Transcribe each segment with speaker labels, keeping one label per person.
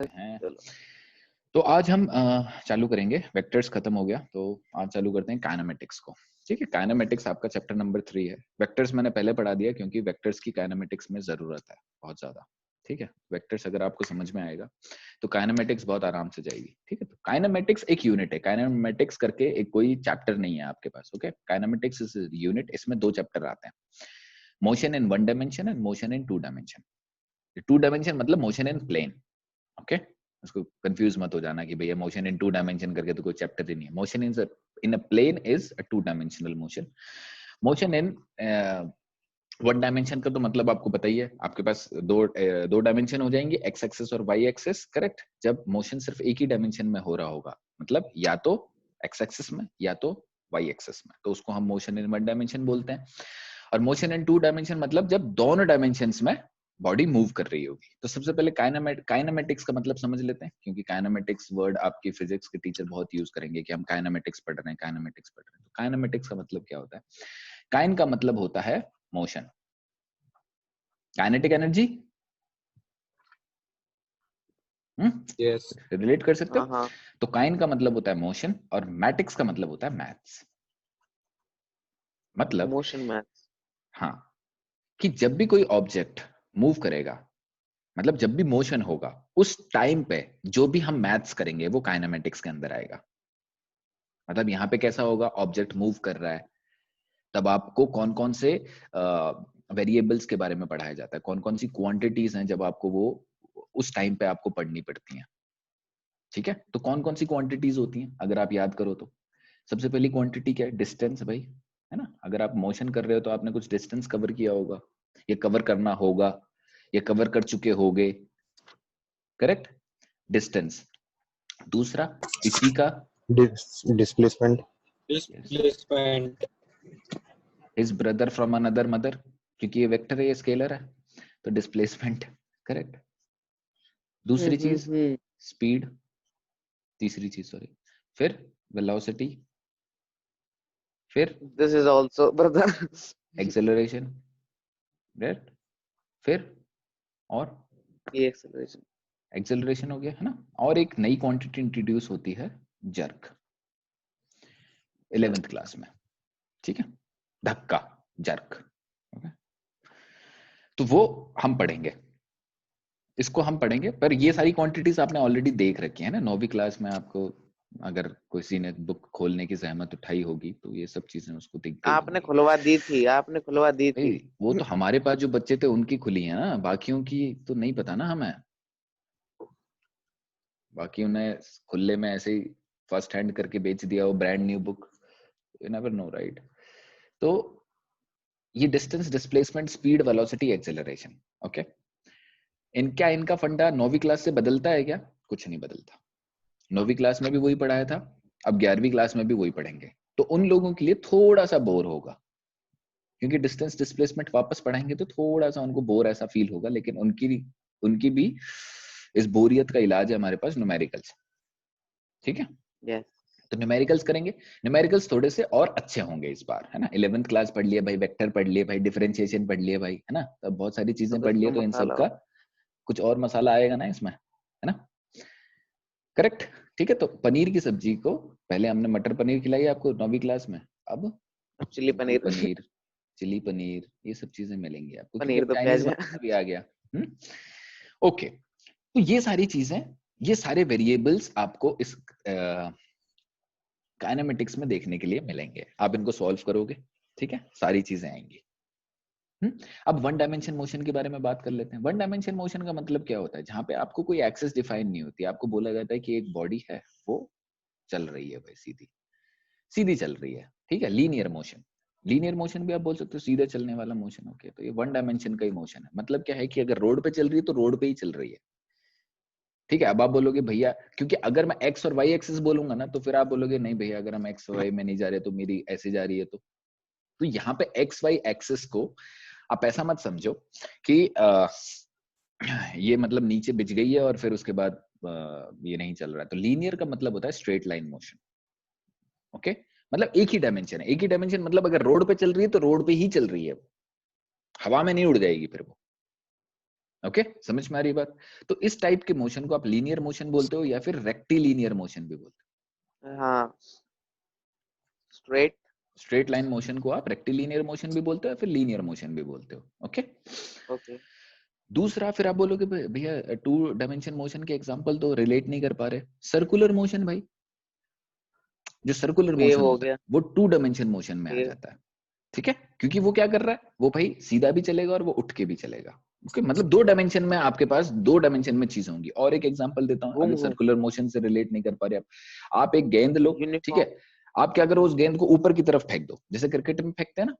Speaker 1: हैं।
Speaker 2: चलो
Speaker 1: तो आज हम चालू करेंगे, वेक्टर्स खत्म हो गया तो आज चालू करते हैं काइनेमेटिक्स को। ठीक है, काइनेमेटिक्स आपका चैप्टर नंबर 3 है। वेक्टर्स मैंने पहले पढ़ा दिया क्योंकि वेक्टर्स की काइनेमेटिक्स में जरूरत है बहुत ज्यादा। ठीक है, वेक्टर्स अगर आपको समझ में आएगा तो काइनेमेटिक्स बहुत आराम से जाएगी। ठीक है, तो काइनेमेटिक्स एक यूनिट है, काइनेमेटिक्स करके एक कोई चैप्टर नहीं है आपके पास। ओके, काइनेमेटिक्स इज यूनिट, इसमें 2 चैप्टर आते हैं, motion in 1 dimension and motion in 2 dimension. 2 dimension मतलब मोशन इन प्लेन। ओके, उसको कंफ्यूज मत हो जाना कि भैया मोशन इन 2 डायमेंशन करके तो कोई चैप्टर ही नहीं है। Motion in a plane is a 2 dimensional motion. Motion in 1 dimension का तो मतलब आपको पता ही है, आपके पास दो डायमेंशन हो जाएंगे, एक्स एक्सिस और वाई एक्सिस। करेक्ट, जब मोशन सिर्फ एक ही डायमेंशन में हो रहा होगा, मतलब या तो एक्स एक्सिस में या तो वाई एक्सिस में, तो उसको हम मोशन इन 1 डायमेंशन बोलते हैं। और मोशन इन 2 डायमेंशन मतलब जब दोनों डायमेंशंस में बॉडी मूव कर रही होगी। तो सबसे पहले काइनेमेटिक्स का मतलब समझ लेते हैं, क्योंकि काइनेमेटिक्स वर्ड आपकी फिजिक्स के टीचर बहुत यूज करेंगे कि हम काइनेमेटिक्स पढ़ रहे हैं, काइनेमेटिक्स पढ़ रहे हैं। तो काइनेमेटिक्स का मतलब क्या होता है? काइन का मतलब होता है motion, kinetic energy.
Speaker 2: Yes
Speaker 1: relate कर सकते
Speaker 2: हाँ
Speaker 1: हो?
Speaker 2: हाँ
Speaker 1: तो काइन का मतलब होता है मोशन और मैटिक्स का मतलब होता है मैथ्स। मतलब
Speaker 2: मोशन मैथ्स
Speaker 1: हाँ, कि जब भी कोई ऑब्जेक्ट मूव करेगा, मतलब जब भी मोशन होगा, उस टाइम पे जो भी हम मैथ्स करेंगे वो काइनेमेटिक्स के अंदर आएगा। मतलब यहाँ पे कैसा होगा, ऑब्जेक्ट मूव कर रहा है तब आपको कौन कौन से वेरिएबल्स के बारे में पढ़ाया जाता है, कौन कौन सी क्वांटिटीज हैं जब आपको वो उस टाइम पे आपको पढ़नी पड़ती हैं। ठीक है, तो कौन कौन सी क्वांटिटीज होती हैं अगर आप याद करो तो सबसे पहली क्वांटिटी क्या है? डिस्टेंस भाई, है ना। अगर आप मोशन कर रहे हो तो आपने कुछ डिस्टेंस कवर किया होगा, ये कवर करना होगा, ये कवर कर चुके होगे। Correct, distance. दूसरा इसी का
Speaker 3: displacement
Speaker 2: displacement
Speaker 1: his brother from another mother, क्योंकि ये वेक्टर है, ये स्केलर है, तो डिस्प्लेसमेंट। करेक्ट। दूसरी चीज स्पीड, तीसरी चीज सॉरी, फिर वेलोसिटी, फिर
Speaker 2: this is also brother
Speaker 1: acceleration, right, फिर और
Speaker 2: ये एक्सेलरेशन
Speaker 1: एक्सेलरेशन हो गया, है ना। और एक नई क्वांटिटी इंट्रोड्यूस होती है, जर्क, 11th क्लास में। ठीक है, धक्का, जर्क। ओके, तो वो हम पढ़ेंगे, इसको हम पढ़ेंगे। पर ये सारी क्वांटिटीज आपने ऑलरेडी देख रखी है ना 9वीं क्लास में। आपको अगर किसी ने बुक खोलने की जहमत उठाई होगी तो ये सब चीजें उसको दिख गई
Speaker 2: आपने
Speaker 1: होंगी।
Speaker 2: खुलवा दी थी आपने खुलवा दी थी
Speaker 1: भाई वो तो हमारे पास जो बच्चे थे उनकी खुली है ना, बाकियों की तो नहीं पता ना हमें। बाकी उन्हें खुले में ऐसे ही फर्स्ट हैंड करके बेच दिया वो brand new book, you never know, right. तो ये distance, displacement, speed, velocity, acceleration. Okay, इनका फंडा 9वीं क्लास से बदलता है क्या? कुछ नहीं बदलता। 9वीं क्लास में भी वही पढ़ाया था, अब 11वीं क्लास में भी वही पढ़ेंगे। तो उन लोगों के लिए थोड़ा सा बोर होगा, क्योंकि डिस्टेंस डिस्प्लेसमेंट वापस पढ़ाएंगे तो थोड़ा सा उनको बोर ऐसा फील होगा, लेकिन उनकी भी इस बोरियत का इलाज है हमारे पास, न्यूमेरिकल्स। ठीक है,
Speaker 2: यस
Speaker 1: तो न्यूमेरिकल्स करेंगे। न्यूमेरिकल्स थोड़े से और अच्छे होंगे इस बार, है ना। 11th क्लास पढ़ लिया भाई, वेक्टर पढ़ लिए भाई, डिफरेंशिएशन पढ़ लिए भाई, है ना, तब बहुत सारी चीजें
Speaker 2: अब
Speaker 1: पढ़ लिए,
Speaker 2: इसका
Speaker 1: तो इन सब
Speaker 2: मसाला
Speaker 1: का कुछ और मसाला आएगा ना इसमें, है ना। करेक्ट। ठीक है, तो पनीर की सब्जी को पहले हमने मटर पनीर खिलाई आपको 9वीं क्लास में, अब
Speaker 2: अब चिल्ली
Speaker 1: मटर
Speaker 2: पनीर
Speaker 1: पनीर, चिली पनीर, ये सब चीजें मिलेंगी आपको, क्योंकि
Speaker 2: पनीर
Speaker 1: अब
Speaker 2: तो
Speaker 1: चाइनीज
Speaker 2: प्याज है
Speaker 1: बनाना भी आ गया। ओके, तो ये सारी चीजें, ये सारे वेरिएबल्स आपको इस काइनेमेटिक्स में देखने के लिए मिलेंगे। आप इनको सॉल्व करोगे, ठीक है, सारी चीजें आएंगी। अब 1 डायमेंशन मोशन के बारे में बात कर लेते हैं। 1 डायमेंशन मोशन का मतलब क्या होता है? जहां पे आपको कोई एक्सेस डिफाइन नहीं होती, आपको बोला जाता है कि एक बॉडी है, वो चल रही है भाई, सीधी सीधी चल रही है। ठीक है, लीनियर मोशन, लीनियर मोशन भी आप बोल सकते हो, सीधे चलने वाला मोशन। ओके, तो ये 1 डायमेंशन का ही मोशन है। मतलब क्या है कि अगर रोड पे चल रही है तो रोड पे ही चल रही है। ठीक है, अब आप बोलोगे भैया, क्योंकि अगर मैं एक्स और वाई एक्सिस बोलूंगा ना तो फिर आप बोलोगे नहीं भैया, अगर हम एक्स वाई में नहीं जा रहे तो मेरी ऐसे जा रही है। तो यहाँ पे एक्स वाई एक्सिस को आप ऐसा मत समझो कि ये मतलब नीचे बिछ गई है और फिर उसके बाद ये नहीं चल रहा है। तो लीनियर का मतलब होता है स्ट्रेट लाइन मोशन। ओके, मतलब एक ही डायमेंशन है, एक ही डायमेंशन मतलब अगर रोड पे चल रही है तो रोड पे ही चल रही है, हवा में नहीं उड़ जाएगी फिर वो। ओके, समझ में आ रही बात? तो इस टाइप के मोशन को आप लीनियर मोशन बोलते हो या फिर रेक्टिलिनियर मोशन भी बोलते
Speaker 2: हाँ, स्ट्रेट।
Speaker 1: हो। स्ट्रेट लाइन मोशन को आप रेक्टिलिनियर मोशन भी बोलते हो या फिर लीनियर मोशन भी बोलते हो। Okay,
Speaker 2: okay.
Speaker 1: दूसरा फिर आप बोलोगे भैया 2 डायमेंशन मोशन के एग्जांपल तो रिलेट नहीं कर पा रहे। सर्कुलर मोशन भाई, जो सर्कुलर
Speaker 2: वेव
Speaker 1: मोशन
Speaker 2: हो
Speaker 1: होता है
Speaker 2: गया।
Speaker 1: वो 2 डायमेंशन मोशन में आ
Speaker 2: वेव।
Speaker 1: जाता है। ठीक है, क्योंकि वो क्या कर रहा है, वो भाई सीधा भी चलेगा और वो उठ के भी चलेगा। ओके, मतलब 2 डायमेंशन में आपके पास 2 डायमेंशन में चीज होंगी। और एक एग्जांपल देता हूं,
Speaker 2: घूम
Speaker 1: अगर
Speaker 2: घूम।
Speaker 1: सर्कुलर मोशन से रिलेट नहीं कर पा रहे आप एक गेंद लो, ठीक
Speaker 2: यूनिफॉर्म।
Speaker 1: है, आप क्या करो, उस गेंद को ऊपर की तरफ फेंक दो, जैसे क्रिकेट में फेंकते हैं ना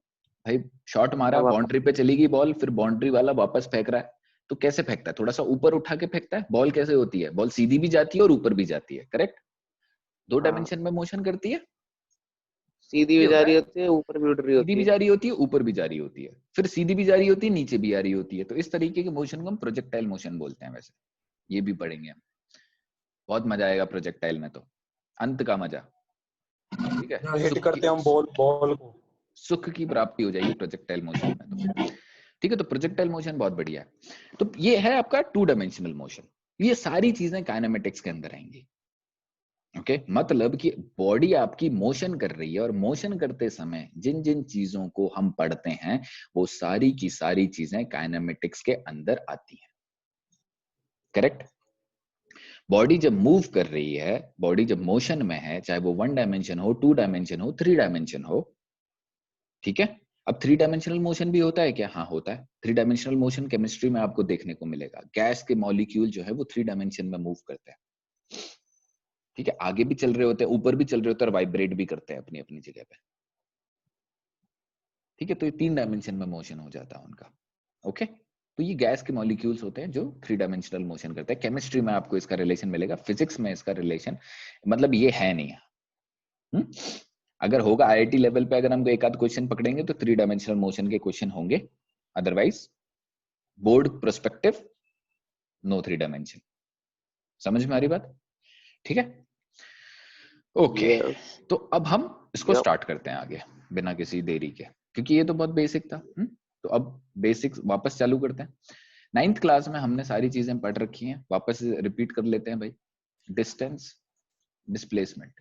Speaker 1: भाई, शॉट मारा,
Speaker 2: अब आप
Speaker 1: बाउंड्री पे चली गई बॉल, फिर बाउंड्री वाला वापस फेंक रहा है, तो कैसे फेंकता है, थोड़ा सा ऊपर उठा के फेंकता है। बॉल कैसे होती है, बॉल सीधी भी जाती है और ऊपर भी जाती है, करेक्ट? 2
Speaker 2: हाँ,
Speaker 1: डायमेंशन में मोशन करती है।
Speaker 2: सीधी भी
Speaker 1: ये
Speaker 2: जा
Speaker 1: होता
Speaker 2: रही
Speaker 1: है,
Speaker 2: होती है, ऊपर भी उड़ रही
Speaker 1: सीधी
Speaker 2: होती
Speaker 1: भी
Speaker 2: है।
Speaker 1: जा रही होती है, ऊपर भी जा रही होती है, फिर सीधी भी जा रही होती है, नीचे भी आ रही होती है। तो इस तरीके के मोशन को हम प्रोजेक्टाइल मोशन बोलते हैं। वैसे ये भी पढ़ेंगे हम, बहुत मजा आएगा प्रोजेक्टाइल में, तो अंत का मजा। ठीक है,
Speaker 3: हिट करते हैं हम बॉल को।
Speaker 1: सुख की प्राप्ति हो जाएगी प्रोजेक्टाइल मोशन में। तो ठीक है, तो प्रोजेक्टाइल मोशन बहुत बढ़िया है। तो ये है आपका 2 डायमेंशनल मोशन। ये सारी चीजें काइनेमेटिक्स के अंदर आएंगी। ओके, मतलब कि बॉडी आपकी मोशन कर रही है और मोशन करते समय जिन जिन चीजों को हम पढ़ते हैं वो सारी की सारी चीजें काइनेमेटिक्स के अंदर आती हैं। करेक्ट? बॉडी जब मूव कर रही है, बॉडी जब मोशन में है, चाहे वो 1 डायमेंशन हो, 2 डायमेंशन हो, 3 डायमेंशन हो, ठीक है। अब 3 डायमेंशनल मोशन भी होता है क्या? हाँ, होता है। 3 डायमेंशनल मोशन केमिस्ट्री में आपको देखने को मिलेगा। गैस के मॉलिक्यूल जो है वो 3 डायमेंशन में मूव करते हैं। ठीक है, आगे भी चल रहे होते हैं, ऊपर भी चल रहे होते हैं और वाइब्रेट भी करते हैं अपनी अपनी जगह पे। ठीक है, तो ये 3 डायमेंशन में मोशन हो जाता है उनका। ओके, तो ये गैस के मॉलिक्यूल्स होते हैं जो 3 डायमेंशनल मोशन करते हैं। केमिस्ट्री में आपको इसका रिलेशन मिलेगा, फिजिक्स में इसका रिलेशन मतलब ये है नहीं। अगर होगा आईआईटी लेवल पे, अगर हमको एक आध क्वेश्चन पकड़ेंगे तो 3 डायमेंशनल मोशन के क्वेश्चन होंगे, otherwise board prospective no 3 dimension. समझ में आ रही बात? ठीक है, ओके।
Speaker 2: यस।
Speaker 1: तो अब हम इसको
Speaker 2: यप।
Speaker 1: स्टार्ट करते हैं आगे बिना किसी देरी के, क्योंकि ये तो बहुत बेसिक था। तो अब बेसिक्स वापस चालू करते हैं। 9th क्लास में हमने सारी चीजें पढ़ रखी हैं, वापस रिपीट कर लेते हैं भाई। डिस्टेंस, डिस्प्लेसमेंट,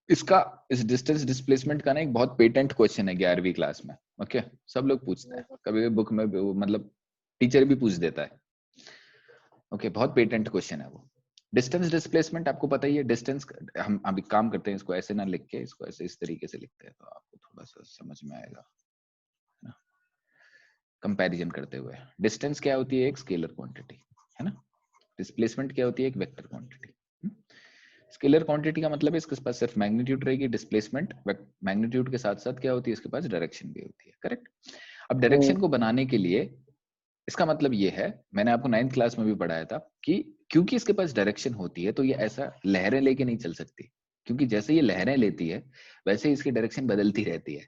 Speaker 1: इस डिस्टेंस डिस्प्लेसमेंट का ना एक बहुत पेटेंट क्वेश्चन है 11वीं क्लास में। ओके, सब लोग पूछते हैं, कभी बुक में मतलब टीचर भी पूछ देता है। ओके, बहुत पेटेंट क्वेश्चन है वो। डिस्टेंस डिस्प्लेसमेंट आपको पता ही है। डिस्टेंस, हम अभी काम करते हैं, इसको ऐसे ना लिख के, इसको ऐसे इस तरीके से लिखते हैं तो आपको थोड़ा सा समझ में आएगा ना, कंपैरिजन करते हुए। डिस्टेंस क्या होती है? एक स्केलर क्वांटिटी है ना। डिस्प्लेसमेंट क्या होती है? एक वेक्टर क्वांटिटी। स्केलर क्वांटिटी का मतलब है इसके पास सिर्फ मैग्नीट्यूड रहेगी। डिस्प्लेसमेंट मैग्नीट्यूड के साथ साथ क्या होती है? इसके पास डायरेक्शन भी होती है। करेक्ट? अब डायरेक्शन को बनाने के लिए इसका मतलब ये है, मैंने आपको 9th क्लास में भी पढ़ाया था कि क्योंकि इसके पास डायरेक्शन होती है तो ये ऐसा लहरें लेके नहीं चल सकती, क्योंकि जैसे ये लहरें लेती है वैसे ही इसकी डायरेक्शन बदलती रहती है।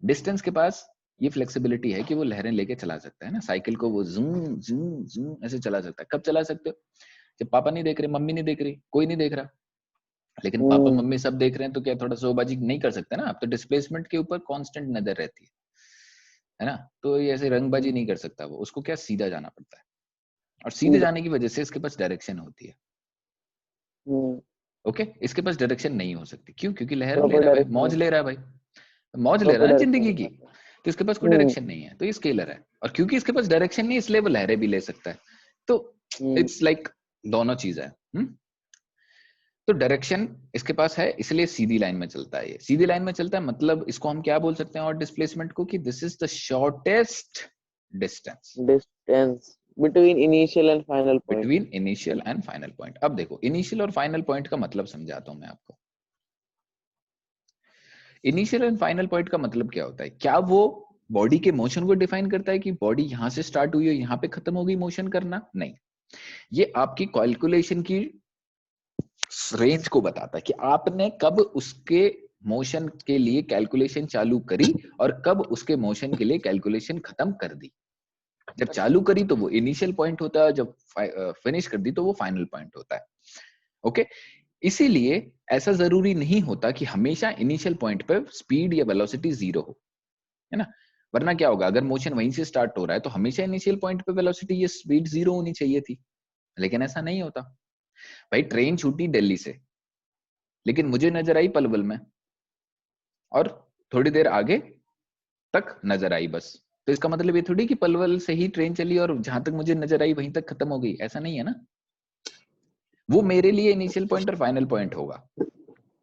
Speaker 1: डिस्टेंस के पास ये फ्लेक्सिबिलिटी है कि वो लहरें लेके चला सकता है ना, साइकिल को वो जूम जूम जूम ऐसे चला सकता है। कब चला सकते हो? जब पापा नहीं देख रहे, मम्मी नहीं देख रही, कोई नहीं देख रहा, लेकिन पापा मम्मी सब देख रहे हैं तो क्या थोड़ा शोबाजी नहीं कर सकते ना आप? तो डिस्प्लेसमेंट के ऊपर कांस्टेंट नजर रहती है ना, तो ये ऐसे रंगबाजी नहीं कर सकता वो, उसको क्या सीधा जाना पड़ता है, और सीधे जाने की वजह से इसके पास डायरेक्शन होती है। ओके, इसके पास डायरेक्शन नहीं हो सकती, क्यों? क्योंकि लहर ले
Speaker 2: प्रॉपर
Speaker 1: रहा है भाई,
Speaker 2: डायरेक्शन।
Speaker 1: मौज ले रहा है भाई, मौज ले रहा
Speaker 2: प्रॉपर
Speaker 1: है
Speaker 2: डायरेक्शन
Speaker 1: जिंदगी की,
Speaker 2: नहीं आता।
Speaker 1: तो इसके पास कोई डायरेक्शन नहीं है, तो ये स्केलर है। और क्योंकि इसके पास डायरेक्शन नहीं, इसलिए वो लहरें भी ले सकता है। तो इट्स लाइक दोनों चीज है। तो डायरेक्शन इसके पास है, इसलिए सीधी लाइन में चलता है। ये सीधी लाइन में चलता है, मतलब इसको हम क्या बोल सकते हैं और डिस्प्लेसमेंट को, कि this is the shortest distance
Speaker 2: distance between initial and final point.
Speaker 1: Between initial and final point. अब देखो, इनिशियल और फाइनल पॉइंट का मतलब समझाता हूं मैं आपको। इनिशियल एंड फाइनल पॉइंट का मतलब क्या होता है? क्या वो बॉडी के मोशन को डिफाइन करता है कि बॉडी यहां से स्टार्ट हुई है, यहां पे खत्म होगी मोशन करना? नहीं, ये आपकी कैलकुलेशन की रेंज को बताता है कि आपने कब उसके मोशन के लिए कैलकुलेशन चालू करी और कब उसके मोशन के लिए कैलकुलेशन खत्म कर दी। जब चालू करी तो वो इनिशियल पॉइंट होता है, जब फिनिश कर दी तो वो फाइनल पॉइंट होता है। ओके, इसीलिए ऐसा जरूरी नहीं होता कि हमेशा इनिशियल पॉइंट पे स्पीड या वेलोसिटी 0 हो, है ना। वरना क्या होगा, अगर मोशन वहीं से स्टार्ट हो रहा है तो हमेशा इनिशियल पॉइंट पे वेलोसिटी ये स्पीड 0 होनी चाहिए थी, लेकिन ऐसा नहीं होता। भाई ट्रेन छूटी दिल्ली से, लेकिन मुझे नजर आई पलवल में, और थोड़ी देर आगे तक नजर आई बस। तो इसका मतलब ये थोड़ी कि पलवल से ही ट्रेन चली और जहां तक मुझे नजर आई वहीं तक खत्म हो गई, ऐसा नहीं है ना। वो मेरे लिए इनिशियल पॉइंट और फाइनल पॉइंट होगा,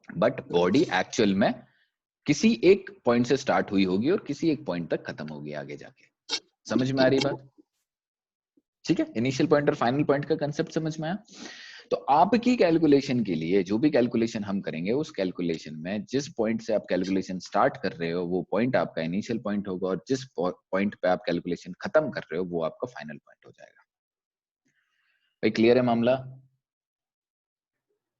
Speaker 1: बट बॉडी एक्चुअल में किसी एक पॉइंट से स्टार्ट हुई होगी और किसी एक पॉइंट तक खत्म होगी आगे जाके। समझ में आ रही बात? ठीक है, इनिशियल पॉइंट और फाइनल पॉइंट का कंसेप्ट समझ में आया। तो आपकी कैलकुलेशन के लिए जो भी कैलकुलेशन हम करेंगे, उस कैलकुलेशन में जिस पॉइंट से आप कैलकुलेशन स्टार्ट कर रहे हो वो पॉइंट आपका इनिशियल पॉइंट होगा, और जिस पॉइंट पे आप कैलकुलेशन खत्म कर रहे हो वो आपका फाइनल पॉइंट हो जाएगा। भाई क्लियर है मामला?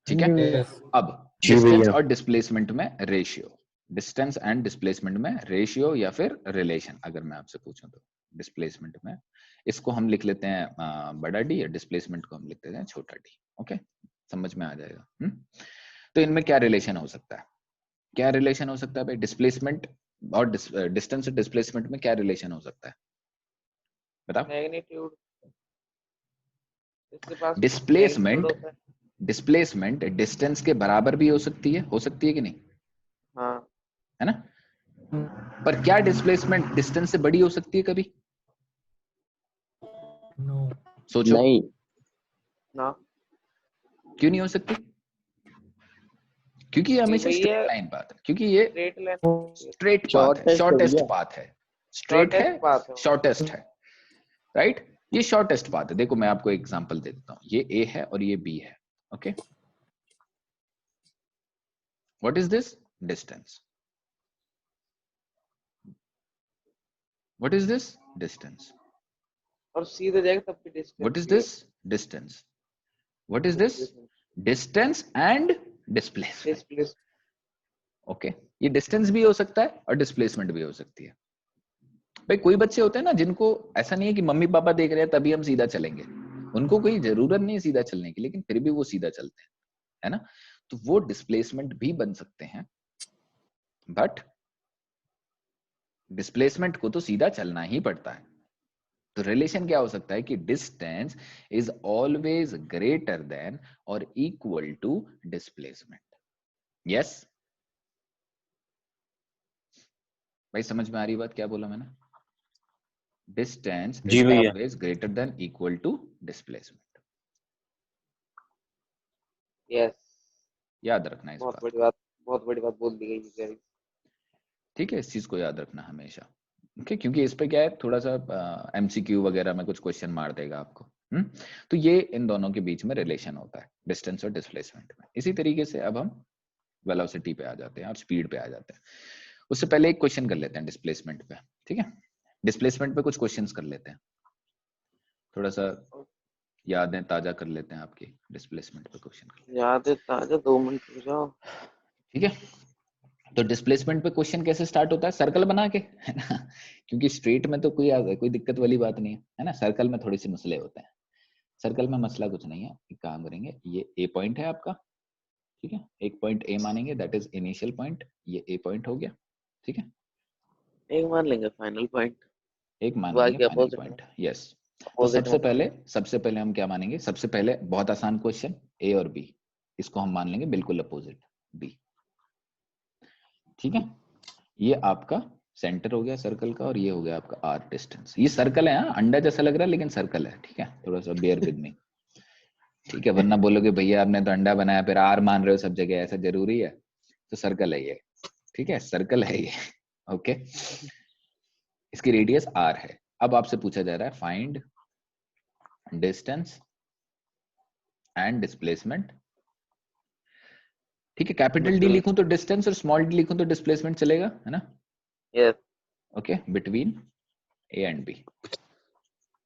Speaker 1: ठीक है।
Speaker 3: Yes.
Speaker 1: अब डिस्टेंस और डिस्प्लेसमेंट में रेशियो, डिस्टेंस एंड डिस्प्लेसमेंट में रेशियो या फिर रिलेशन, अगर मैं आपसे पूछूं तो डिस्प्लेसमेंट में इसको हम लिख लेते हैं बड़ा डी, और डिस्प्लेसमेंट को हम लिख लेते हैं छोटा डी। ओके, समझ में आ जाएगा। तो इनमें क्या रिलेशन हो सकता है? क्या रिलेशन हो सकता है भाई डिस्प्लेसमेंट और डिस्टेंस और डिस्प्लेसमेंट में क्या रिलेशन हो सकता है? बताओ।
Speaker 2: मैग्नीट्यूड, इसके पास मैग्नीट्यूड
Speaker 1: डिस्प्लेसमेंट,
Speaker 2: होता है।
Speaker 1: डिस्प्लेसमेंट डिस्टेंस के बराबर भी हो सकती है कि नहीं?
Speaker 2: हाँ,
Speaker 1: है ना। पर क्या डिस्प्लेसमेंट डिस्टेंस से बड़ी हो सकती है कभी?
Speaker 3: No.
Speaker 1: सोचो।
Speaker 2: नहीं ना,
Speaker 1: क्यों नहीं हो सकती? क्योंकि ये हमेशा
Speaker 2: भैया
Speaker 1: स्ट्रेट लाइन पाथ है, क्योंकि ये
Speaker 2: स्ट्रेट लाइन,
Speaker 1: स्ट्रेट पाथ है, शॉर्टेस्ट
Speaker 2: भैया
Speaker 1: पाथ है, स्ट्रेट है,
Speaker 2: शॉर्टेस्ट पाथ है।
Speaker 1: शॉर्टेस्ट है, राइट। ये शॉर्टेस्ट पाथ है। देखो मैं आपको एग्जांपल दे देता हूं, ये ए है और ये बी है। Okay, what is this? Distance. What is this? Distance.
Speaker 2: और सीधे जाएगा तब भी distance.
Speaker 1: What is this? Distance. What is this? Distance and displacement.
Speaker 2: Displace,
Speaker 1: okay, ये डिस्टेंस भी हो सकता है और डिस्प्लेसमेंट भी हो सकती है। भाई कोई बच्चे होते हैं ना जिनको ऐसा नहीं है कि मम्मी पापा देख रहे हैं तभी हम सीधा चलेंगे, उनको कोई जरूरत नहीं है सीधा चलने की, लेकिन फिर भी वो सीधा चलते हैं, है ना। तो वो डिस्प्लेसमेंट भी बन सकते हैं, बट डिस्प्लेसमेंट को तो सीधा चलना ही पड़ता है। तो रिलेशन क्या हो सकता है कि distance is always greater than और इक्वल टू डिस्प्लेसमेंट। यस भाई, समझ में आ रही बात क्या बोला मैंने? Distance is always greater than equal to displacement.
Speaker 2: Yes,
Speaker 1: याद रखना इस
Speaker 2: बहुत
Speaker 1: बात
Speaker 2: बड़ी
Speaker 1: को।
Speaker 2: बात, बहुत बड़ी बात बोल दी गई है।
Speaker 1: ठीक है, इस चीज को याद रखना हमेशा। ओके, क्योंकि इस पे क्या है, थोड़ा सा एमसीक्यू वगैरह में कुछ क्वेश्चन मार देगा आपको। तो ये इन दोनों के बीच में रिलेशन होता है, डिस्टेंस और डिस्प्लेसमेंट में। इसी तरीके से अब हम वेलोसिटी पे आ जाते हैं और स्पीड पे आ जाते हैं। उससे पहले एक क्वेश्चन कर लेते हैं डिस्प्लेसमेंट पे। ठीक है, डिस्प्लेसमेंट पे कुछ क्वेश्चंस कर लेते हैं, थोड़ा सा यादें ताजा कर लेते हैं आपकी डिस्प्लेसमेंट पे क्वेश्चन।
Speaker 2: याद है ताजा, 2 मिनट रुक जाओ।
Speaker 1: ठीक है, तो डिस्प्लेसमेंट पे क्वेश्चन कैसे स्टार्ट होता है? सर्कल बना के, है ना, क्योंकि स्ट्रेट में तो कोई दिक्कत वाली बात नहीं है ना। सर्कल में थोड़े से मसले होते हैं। सर्कल में मसला कुछ नहीं है, एक काम करेंगे, ये ए पॉइंट है आपका, ठीक है, एक पॉइंट ए मानेंगे, दैट इज इनिशियल पॉइंट, ये ए पॉइंट हो गया। ठीक है,
Speaker 2: एक मान लेंगे फाइनल पॉइंट,
Speaker 1: एक मान लेंगे
Speaker 2: बाकी
Speaker 1: फाइनल
Speaker 2: अपोजिट
Speaker 1: पॉइंट। यस, तो
Speaker 2: अपोजिट
Speaker 1: सबसे पहले हम क्या मानेंगे? सबसे पहले बहुत आसान क्वेश्चन, ए और बी, इसको हम मान लेंगे बिल्कुल अपोजिट, बी। ठीक है, ये आपका सेंटर हो गया सर्कल का, और ये हो गया आपका आर डिस्टेंस। ये सर्कल है, हाँ, अंडा जैसा लग रहा है लेकिन सर्कल है। ठीक है, थोड़ा सा बेयर विद मी। ठीक है, वरना बोलोगे भैया आपने तो अंडा बनाया फिर आर मान रहे हो सब जगह, ऐसा जरूरी है? तो सर्कल है ये। ठीक है, सर्कल है ये। ओके, इसकी रेडियस आर है। अब आपसे पूछा जा रहा है फाइंड डिस्टेंस एंड डिस्प्लेसमेंट। ठीक है, कैपिटल डी लिखूं तो डिस्टेंस और स्मॉल डी लिखूं तो डिस्प्लेसमेंट चलेगा, है ना।
Speaker 2: Yes.
Speaker 1: Okay, between A and B.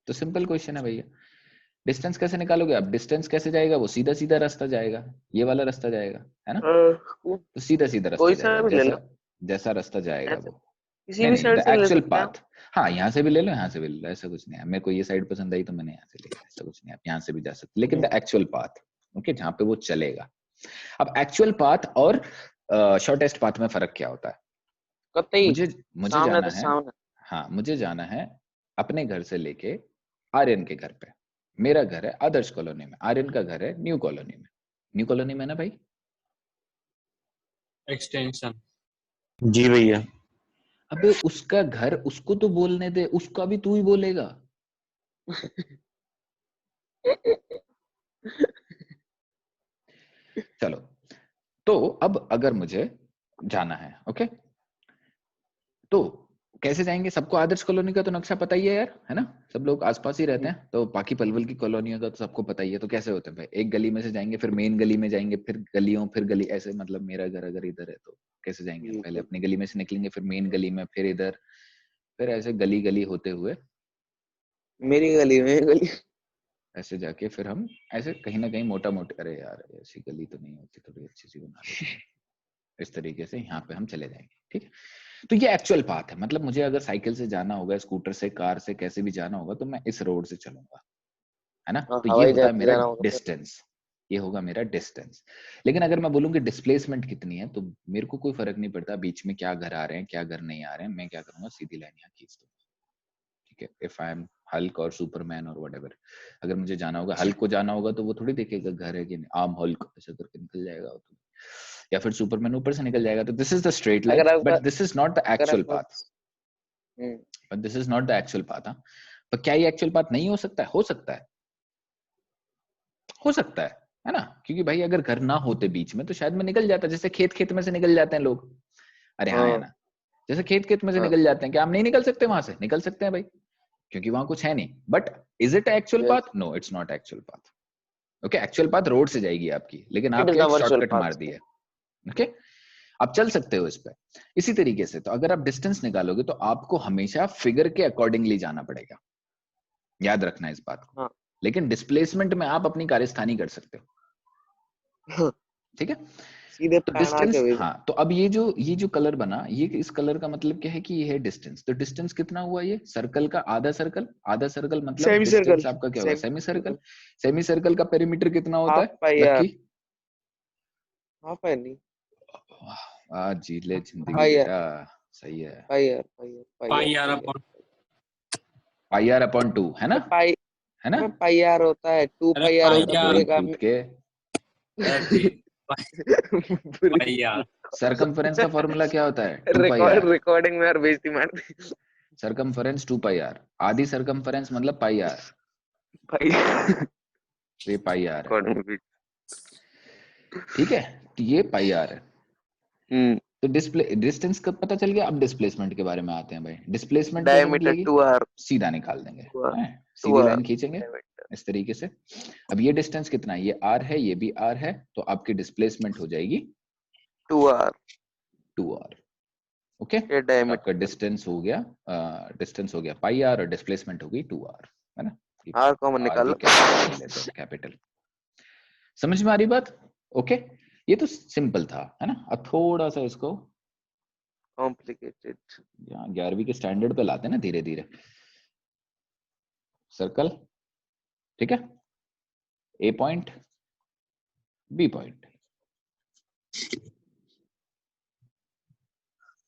Speaker 1: तो सिंपल क्वेश्चन है भैया, डिस्टेंस कैसे निकालोगे आप? डिस्टेंस कैसे जाएगा? वो सीधा सीधा रास्ता जाएगा, ये वाला रास्ता जाएगा, है ना। तो सीधा सीधा रास्ता
Speaker 2: कोई सा
Speaker 1: जाएगा,
Speaker 2: भी ले लो,
Speaker 1: जैसा जैसा रास्ता जाएगा वो।
Speaker 2: किसी
Speaker 1: नहीं
Speaker 2: भी
Speaker 1: नहीं,
Speaker 2: साइड
Speaker 1: द
Speaker 2: से ले
Speaker 1: एक्चुअल
Speaker 2: सकते हैं।
Speaker 1: पाथ। हाँ, यहाँ से भी ले लो, यहाँ से भी ले लो, ऐसा कुछ नहीं है। मेरे को ये साइड पसंद आई तो मैंने यहाँ से लिया, ऐसा कुछ नहीं। आप यहाँ से भी जा सकते, लेकिन द एक्चुअल पाथ, ओके, जहाँ पे वो चलेगा। अब एक्चुअल पाथ और शॉर्टेस्ट पाथ में फर्क क्या होता है?
Speaker 2: कतई
Speaker 1: मुझे
Speaker 2: सामने
Speaker 1: जाना
Speaker 2: तो
Speaker 1: है,
Speaker 2: सामने।
Speaker 1: हाँ, मुझे जाना है अपने घर से लेके आर्यन के घर पे। मेरा घर है आदर्श कॉलोनी में, आर्यन का घर है न्यू कॉलोनी में। न्यू कॉलोनी में ना भाई?
Speaker 3: एक्सटेंशन। जी भैया।
Speaker 1: अबे उसका घर उसको तो बोलने दे, उसका भी तू ही बोलेगा। चलो, तो अब अगर मुझे जाना है, ओके, तो कैसे जाएंगे? सबको आदर्श कॉलोनी का तो नक्शा पता ही है यार, है ना? सब लोग आसपास ही रहते हैं, तो बाकी पलवल की कॉलोनियों का तो सबको पता ही है। तो कैसे होते हैं भाई? एक गली में से जाएंगे, फिर मेन गली में जाएंगे, फिर गलियों, फिर गली, ऐसे। मतलब मेरा घर अगर इधर है तो कैसे जाएंगे हम? पहले अपनी गली में से निकलेंगे, फिर मेन गली में, फिर इधर, फिर ऐसे गली गली होते हुए
Speaker 2: मेरी गली में गली।
Speaker 1: ऐसे जाके फिर हम ऐसे कहीं ना कहीं मोटा मोटा, अरे यार ऐसी गली तो नहीं होती, थोड़ी अच्छी सी बना लेते हैं। इस तरीके से यहाँ पे हम चले जाएंगे, ठीक है? तो ये एक्चुअल पाथ है। मतलब मुझे अगर साइकिल से जाना होगा, स्कूटर से, कार से, कैसे भी जाना होगा, तो मैं इस रोड से चलूंगा, है ना?
Speaker 2: हाँ,
Speaker 1: तो ये
Speaker 2: हवाई
Speaker 1: होता
Speaker 2: जहाज
Speaker 1: है
Speaker 2: से
Speaker 1: मेरा
Speaker 2: जाना होगा फिर।
Speaker 1: डिस्टेंस, ये होगा मेरा डिस्टेंस। लेकिन अगर मैं बोलूँ कि डिस्प्लेसमेंट कितनी है, तो मेरे को कोई फर्क नहीं पड़ता बीच में क्या घर आ रहे हैं, क्या घर नहीं आ रहे हैं। मैं क्या करूंगा, सीधी लाइन यहाँ खींच दूंगा, ठीक है? इफ आई एम हल्क और सुपरमैन और व्हाटएवर, अगर मुझे जाना होगा, हल्क को जाना होगा, तो वो थोड़ी देखेगा घर है कि नहीं, आम हल्क ऐसा करके निकल जाएगा वो तो, या फिर सुपरमैन ऊपर से निकल जाएगा। तो this is the straight line,
Speaker 2: अगर आपका
Speaker 1: but this is not the
Speaker 2: अगर
Speaker 1: एक्चुअल
Speaker 2: आपका
Speaker 1: path. But this is not the actual path. हाँ, पर क्या ये एक्चुअल पाथ नहीं हो सकता है? हो सकता है, हो सकता है ना? क्योंकि भाई अगर घर ना होते बीच में, तो शायद मैं निकल जाता, जैसे खेत खेत में से निकल जाते हैं लोग। अरे हाँ है
Speaker 2: हाँ
Speaker 1: ना? जैसे खेत खेत में से
Speaker 2: हाँ
Speaker 1: निकल जाते हैं, क्या हम नहीं निकल सकते वहां से? निकल सकते हैं भाई, क्योंकि वहां कुछ है नहीं। But is it actual
Speaker 2: yes,
Speaker 1: path? No, it's not actual path. Okay, actual path road से जाएगी आपकी, लेकिन
Speaker 2: इट इज
Speaker 1: आपके
Speaker 2: द
Speaker 1: एक
Speaker 2: वर्चुअल
Speaker 1: शॉर्टकट मार
Speaker 2: पाथ।
Speaker 1: दी है। ओके, आप चल सकते हो इस पे। इसी तरीके से, तो अगर आप डिस्टेंस निकालोगे, तो आपको हमेशा फिगर के अकॉर्डिंगली जाना पड़ेगा, याद रखना इस बात को।
Speaker 2: हाँ
Speaker 1: लेकिन डिस्प्लेसमेंट में आप अपनी कार्यस्थानी कर सकते हो, ठीक है?
Speaker 2: सीधे
Speaker 1: तो
Speaker 2: पैना के
Speaker 1: डिस्टेंस,
Speaker 2: भेज।
Speaker 1: हाँ, तो अब ये जो कलर बना, ये इस कलर का मतलब क्या है कि ये है डिस्टेंस। तो डिस्टेंस कितना हुआ? ये सर्कल का आधा सर्कल, आधा सर्कल मतलब
Speaker 2: सेमी सर्कल।
Speaker 1: डिस्टेंस आपका क्या हुआ?
Speaker 2: Semi
Speaker 1: semi circle.
Speaker 2: Circle.
Speaker 1: Semi circle का पेरीमीटर कितना होता
Speaker 2: हाफ
Speaker 1: है
Speaker 2: पाई यार।
Speaker 1: लक्की?
Speaker 2: हाफ पाई नहीं।
Speaker 1: आज जी ले जिंदगी
Speaker 2: पाई यार।
Speaker 1: बेटा, सही है।
Speaker 2: पाई यार। पाई यार। पाई यार।
Speaker 3: पाई यार
Speaker 2: पाई
Speaker 3: अपन।
Speaker 1: पाई आर अपॉन 2, है ना?
Speaker 2: यार पाई
Speaker 1: है ना?
Speaker 2: में पाई यार होता है, टू
Speaker 3: अरे
Speaker 2: पाई यार
Speaker 3: पाई
Speaker 2: होता है
Speaker 3: यार।
Speaker 2: पूरे
Speaker 1: तेरी
Speaker 2: का।
Speaker 1: भूत के,
Speaker 3: पाई यार।
Speaker 1: सरकमफेरेंस का फॉर्मूला क्या होता है? 2 पाई आर।
Speaker 2: रिकॉर्डिंग में यार बेइज्जती मार दी।
Speaker 1: सरकमफेरेंस 2 पाई आर, आधी सरकमफेरेंस मतलब पाई आर,
Speaker 2: भाई
Speaker 1: तो ये पाई आर है,
Speaker 2: रिकॉर्डिंग में।
Speaker 1: ठीक है? तो ये पाई आर है।
Speaker 2: हम्म।
Speaker 1: तो डिस्प्ले डिस्टेंस कब पता चल गया? अब डिस्प्लेसमेंट के बारे में आते हैं भाई। डिस्प्लेसमेंट कैसे
Speaker 2: डायमीटर
Speaker 1: निकलेगी?
Speaker 2: 2r।
Speaker 1: सीधा निकाल देंगे,
Speaker 2: 2r।
Speaker 1: हैं? सीधी
Speaker 2: 2r
Speaker 1: लाइन खींचेंगे
Speaker 2: डायमीटर।
Speaker 1: इस तरीके से। अब ये डिस्टेंस कितना है? ये r है, ये भी r है, तो आपकी डिस्प्लेसमेंट हो जाएगी
Speaker 2: 2r
Speaker 1: 2r। ओके,
Speaker 2: ये
Speaker 1: तो आपका
Speaker 2: डायमीटर।
Speaker 1: डिस्टेंस हो गया पाई आर, और डिस्प्लेसमेंट हो गई 2r, है ना?
Speaker 2: r कॉमन
Speaker 1: आर
Speaker 2: निकाल
Speaker 1: भी
Speaker 2: लो।
Speaker 1: कैपिटल ले लेते हैं, कैपिटल। समझ में आ रही बात? ओके, ये तो सिंपल था, है ना? अब थोड़ा सा इसको
Speaker 2: कॉम्प्लिकेटेड।
Speaker 1: यहाँ 11वीं के स्टैंडर्ड पे लाते हैं ना, धीरे धीरे। सर्कल, ठीक है? ए पॉइंट, बी पॉइंट,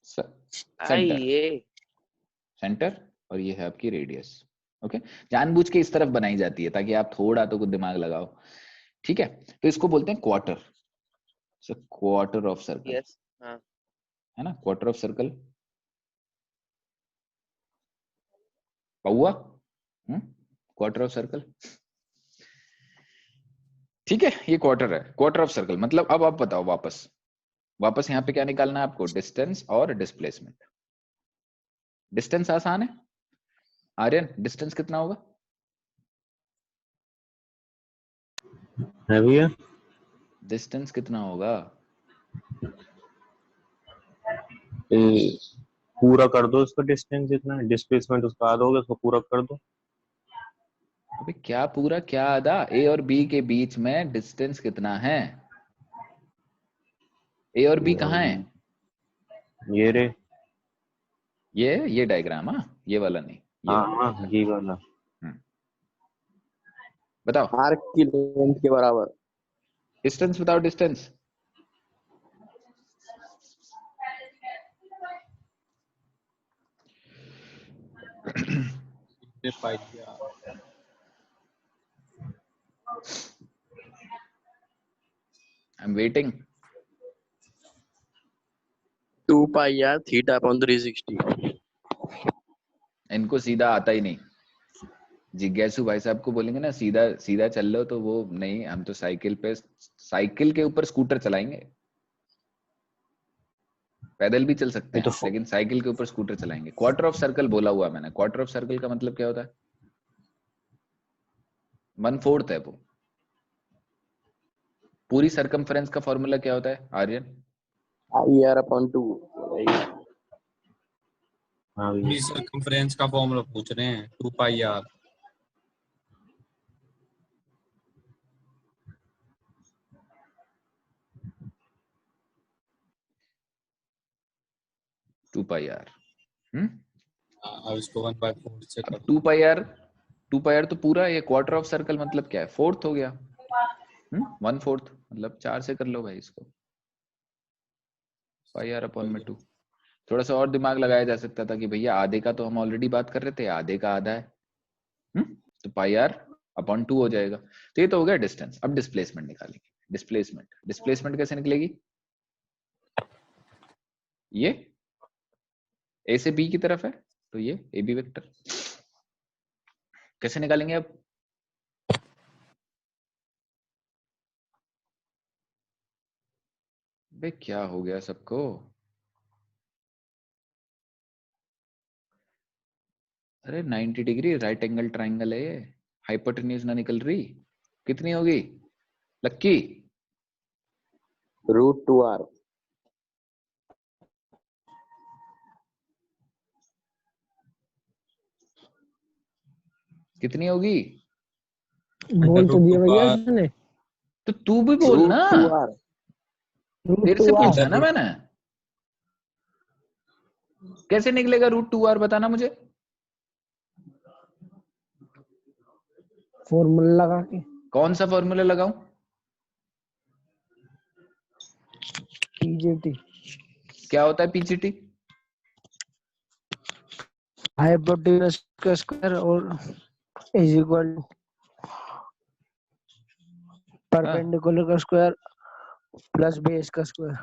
Speaker 1: सेंटर,
Speaker 2: ये
Speaker 1: सेंटर, और ये है आपकी रेडियस। ओके, जानबूझ के इस तरफ बनाई जाती है ताकि आप थोड़ा तो कुछ दिमाग लगाओ, ठीक है? तो इसको बोलते हैं quarter, quarter of circle,
Speaker 2: yes. हाँ
Speaker 1: है ना? क्वार्टर ऑफ सर्कल, पौआ, क्वार्टर ऑफ सर्कल, ठीक है? ये क्वार्टर है, क्वार्टर ऑफ सर्कल। मतलब अब आप बताओ, वापस वापस यहाँ पे क्या निकालना है आपको? डिस्टेंस और डिस्प्लेसमेंट। डिस्टेंस आसान है, आर्यन, डिस्टेंस कितना होगा?
Speaker 3: है भैया।
Speaker 1: डिस्टेंस कितना होगा?
Speaker 3: ए, पूरा कर दो इसका डिस्टेंस जितना है, डिस्प्लेसमेंट उसका आधा हो गया, उसको पूरा कर दो।
Speaker 1: अबे क्या पूरा क्या आधा? ए और बी के बीच में डिस्टेंस कितना है? ए और बी कहाँ है?
Speaker 3: ये रे।
Speaker 1: ये डायग्राम, हाँ, ये वाला नहीं, ये
Speaker 3: हाँ
Speaker 1: वाला।
Speaker 3: हाँ ये वाला।
Speaker 1: हम्म, बताओ
Speaker 2: आर्क की लेंथ के बराबर।
Speaker 1: डिस्टेंस, बताओ distance.
Speaker 4: 2 pi R.
Speaker 1: I'm waiting.
Speaker 2: 2 pi r theta upon 360.
Speaker 1: इनको सीधा आता ही नहीं। जिज्ञासु भाई साहब को बोलेंगे ना सीधा सीधा चल लो तो वो नहीं, हम तो साइकिल के ऊपर स्कूटर चलाएंगे। पैदल भी चल सकते हैं लेकिन साइकिल के ऊपर स्कूटर चलाएंगे। क्वार्टर ऑफ सर्कल बोला हुआ मैंने। क्वार्टर ऑफ सर्कल का मतलब क्या होता है? 1/4 है वो। पूरी सरकमफ्रेंस का फॉर्मूला क्या होता है आर्यन?
Speaker 2: I r upon 2.
Speaker 3: हाँ
Speaker 4: पूरी
Speaker 3: भैया
Speaker 4: सर्कमफ्रेंस का फॉर्मूला पूछ रहे हैं, 2 pi R.
Speaker 1: Two pi R.
Speaker 4: अब इसको 1/4 से कर दो।
Speaker 1: 2 पाई आर तो पूरा। ये क्वार्टर ऑफ सर्कल मतलब क्या है? 4th हो गया। 1/4 मतलब 4 से कर लो भाई इसको। पाई आर अपॉन में 2। थोड़ा सा और दिमाग लगाया जा सकता था कि भैया आधे का तो हम ऑलरेडी बात कर रहे थे, आधे का आधा है। तो पाई आर अपॉन 2 हो जाएगा। तो ये तो हो गया डिस्टेंस। अब डिस्प्लेसमेंट निकालेंगे। डिस्प्लेसमेंट कैसे निकलेगी? ये ए से बी की तरफ है तो ये ए बी वेक्टर। कैसे निकालेंगे अब? बे क्या हो गया सबको? अरे 90 डिग्री राइट एंगल ट्राइंगल है ये। हाइपोटेन्यूज ना निकल रही। कितनी होगी लक्की?
Speaker 2: Root 2r.
Speaker 1: कितनी होगी?
Speaker 5: बोल तो दिया भैया उसने।
Speaker 1: तो तू भी बोल
Speaker 2: Root
Speaker 1: ना।
Speaker 2: 2r.
Speaker 1: तेरे से पूछा ना
Speaker 4: Root-
Speaker 1: मैंने। कैसे निकलेगा रूट 2r? बताना मुझे।
Speaker 5: फॉर्मूला लगा के।
Speaker 1: कौन सा फॉर्मूला लगाऊं?
Speaker 5: पीजीटी।
Speaker 1: क्या होता है पीजीटी?
Speaker 5: हाइपोटेन्यूज का स्क्वायर और इज इक्वल टू परपेंडिकुलर का स्क्वायर प्लस बेस का स्क्वायर।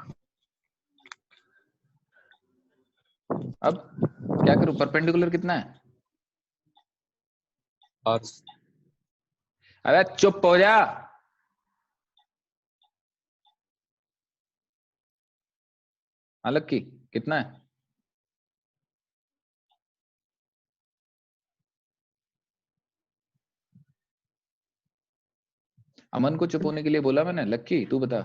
Speaker 1: अब क्या करूं? परपेंडिकुलर कितना है?
Speaker 4: और
Speaker 1: अबे चुप हो जा। अलग की कितना है? अमन को चुप होने के लिए बोला मैंने। लक्की तू बता।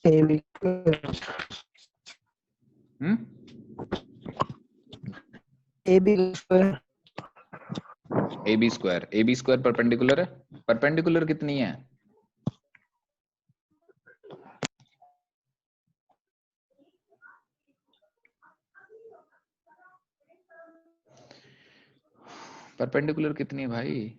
Speaker 5: AB
Speaker 1: hmm
Speaker 5: square.
Speaker 1: A B square perpendicular है। परपेंडिकुलर कितनी है? परपेंडिकुलर कितनी है भाई?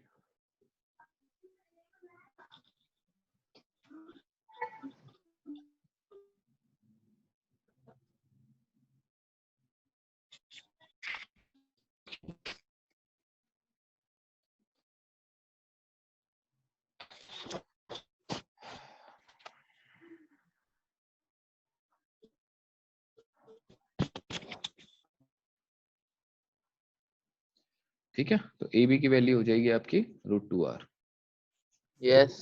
Speaker 1: ठीक है, तो ए बी की वैल्यू हो जाएगी आपकी √2r।
Speaker 2: Yes.